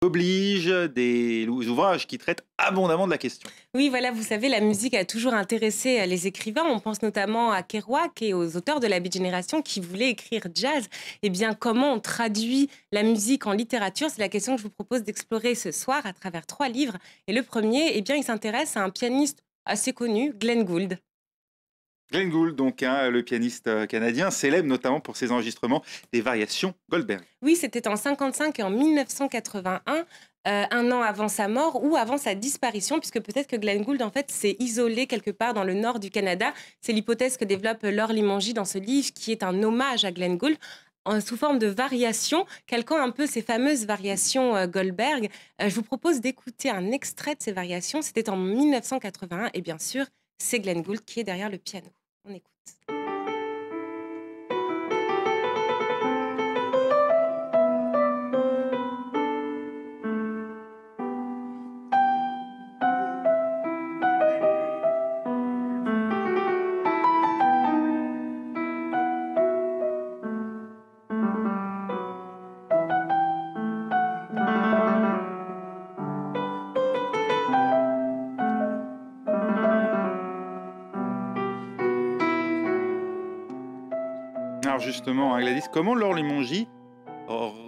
oblige, des ouvrages qui traitent abondamment de la question. Oui, voilà, vous savez, la musique a toujours intéressé les écrivains. On pense notamment à Kerouac et aux auteurs de la Beat Generation qui voulaient écrire jazz. Eh bien, comment on traduit la musique en littérature? C'est la question que je vous propose d'explorer ce soir à travers 3 livres. Et le premier, eh bien, il s'intéresse à un pianiste assez connu, Glenn Gould. Glenn Gould, donc, hein, le pianiste canadien, célèbre notamment pour ses enregistrements des variations Goldberg. Oui, c'était en 55 et en 1981, un an avant sa mort ou avant sa disparition, puisque peut-être que Glenn Gould, en fait, s'est isolé quelque part dans le nord du Canada. C'est l'hypothèse que développe Laure Limongi dans ce livre, qui est un hommage à Glenn Gould, sous forme de variations, calquant un peu ces fameuses variations Goldberg. Je vous propose d'écouter un extrait de ces variations. C'était en 1981, et bien sûr, c'est Glenn Gould qui est derrière le piano. On écoute. Alors justement, hein, Gladys, comment Laure Limongi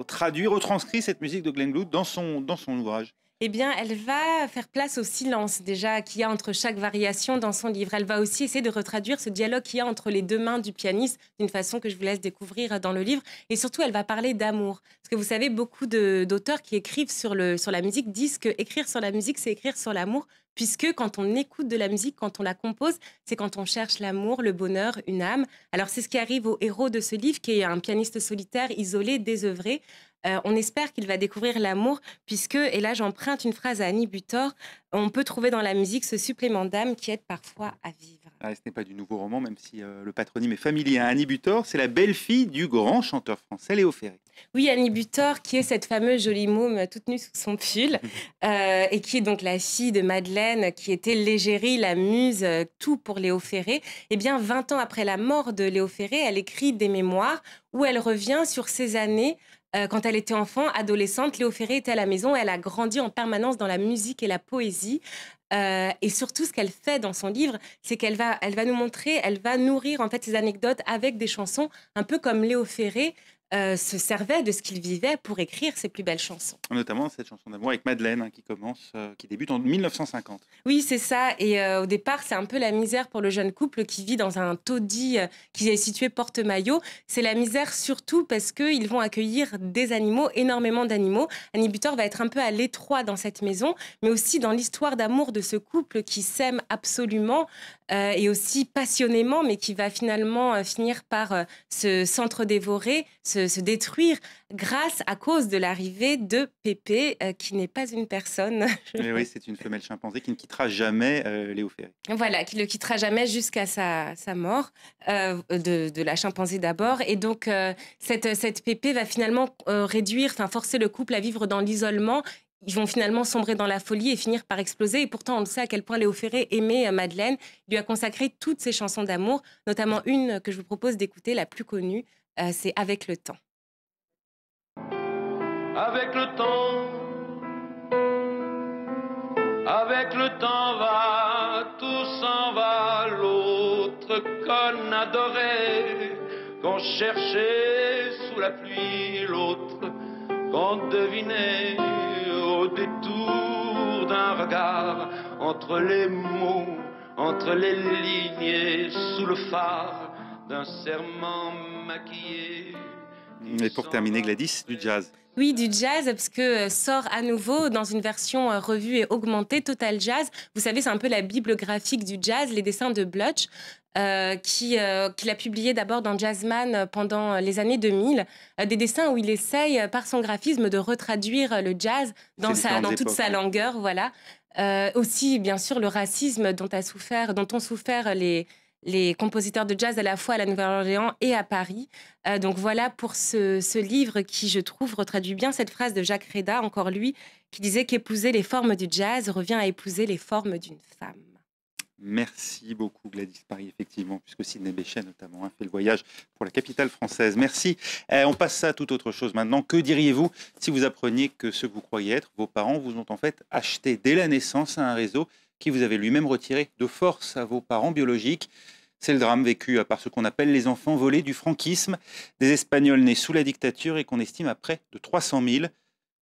traduit, retranscrit cette musique de Glenn Gould dans son ouvrage? Eh bien, elle va faire place au silence déjà qu'il y a entre chaque variation dans son livre. Elle va aussi essayer de retraduire ce dialogue qu'il y a entre les deux mains du pianiste d'une façon que je vous laisse découvrir dans le livre. Et surtout, elle va parler d'amour. Parce que vous savez, beaucoup d'auteurs qui écrivent sur la musique disent que écrire sur la musique, c'est écrire sur l'amour. Puisque quand on écoute de la musique, quand on la compose, c'est quand on cherche l'amour, le bonheur, une âme. Alors c'est ce qui arrive au héros de ce livre, qui est un pianiste solitaire, isolé, désœuvré. On espère qu'il va découvrir l'amour, puisque, et là j'emprunte une phrase à Annie Butor, on peut trouver dans la musique ce supplément d'âme qui aide parfois à vivre. Ah, ce n'est pas du nouveau roman, même si le patronyme est familier à Annie Butor. C'est la belle-fille du grand chanteur français Léo Ferré. Oui, Annie Butor, qui est cette fameuse jolie môme toute nue sous son pull, et qui est donc la fille de Madeleine, qui était l'égérie, la muse, tout pour Léo Ferré. Eh bien, 20 ans après la mort de Léo Ferré, elle écrit des mémoires où elle revient sur ses années. Quand elle était enfant, adolescente, Léo Ferré était à la maison. Elle a grandi en permanence dans la musique et la poésie. Et surtout, ce qu'elle fait dans son livre, c'est elle va nous montrer, elle va nourrir en fait ses anecdotes avec des chansons, un peu comme Léo Ferré se servait de ce qu'il vivait pour écrire ses plus belles chansons. Notamment cette chanson d'amour avec Madeleine, hein, qui débute en 1950. Oui, c'est ça. Et au départ, c'est un peu la misère pour le jeune couple qui vit dans un taudis qui est situé Porte-Maillot. C'est la misère surtout parce qu'ils vont accueillir des animaux, énormément d'animaux. Annie Butor va être un peu à l'étroit dans cette maison, mais aussi dans l'histoire d'amour de ce couple qui s'aime absolument et aussi passionnément, mais qui va finalement finir par se s'entre-dévorer, se détruire grâce à cause de l'arrivée de Pépé, qui n'est pas une personne. Mais oui, c'est une femelle chimpanzé qui ne quittera jamais Léo Ferré. Voilà, qui ne le quittera jamais jusqu'à sa mort, de la chimpanzé d'abord. Et donc, cette Pépé va finalement forcer le couple à vivre dans l'isolement. Ils vont finalement sombrer dans la folie et finir par exploser. Et pourtant, on le sait à quel point Léo Ferré aimait Madeleine. Il lui a consacré toutes ses chansons d'amour, notamment une que je vous propose d'écouter, la plus connue, c'est Avec le temps. Avec le temps, avec le temps va, tout s'en va, l'autre qu'on adorait, qu'on cherchait sous la pluie, l'autre qu'on devinait au détour d'un regard, entre les mots, entre les lignes et sous le phare d'un serment maquillé. Et pour terminer, Gladys, du jazz. Oui, du jazz, parce que sort à nouveau dans une version revue et augmentée, Total Jazz. Vous savez, c'est un peu la bible graphique du jazz, les dessins de Blutch, qu'il a publié d'abord dans Jazzman pendant les années 2000. Des dessins où il essaye, par son graphisme, de retraduire le jazz dans toute sa langueur. Voilà. Aussi, bien sûr, le racisme dont ont souffert les compositeurs de jazz à la fois à la Nouvelle-Orléans et à Paris. Donc voilà pour ce livre qui, je trouve, retraduit bien cette phrase de Jacques Reda, encore lui, qui disait qu'épouser les formes du jazz revient à épouser les formes d'une femme. Merci beaucoup Gladys Paris, effectivement, puisque Sidney Bechet notamment fait le voyage pour la capitale française. Merci. On passe à toute autre chose maintenant. Que diriez-vous si vous appreniez que ceux que vous croyez être vos parents vous ont en fait acheté dès la naissance à un réseau qui vous avait lui-même retiré de force à vos parents biologiques? C'est le drame vécu par ce qu'on appelle les enfants volés du franquisme, des Espagnols nés sous la dictature et qu'on estime à près de 300 000.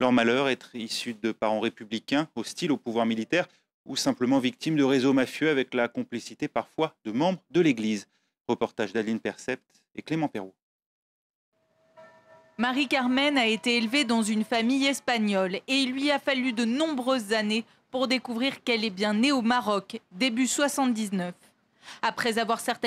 Leur malheur, être issus de parents républicains, hostiles au pouvoir militaire, ou simplement victimes de réseaux mafieux avec la complicité parfois de membres de l'Église. Reportage d'Aline Percept et Clément Perrault. Marie-Carmen a été élevée dans une famille espagnole et il lui a fallu de nombreuses années pour découvrir qu'elle est bien née au Maroc, début 79. Après avoir certainement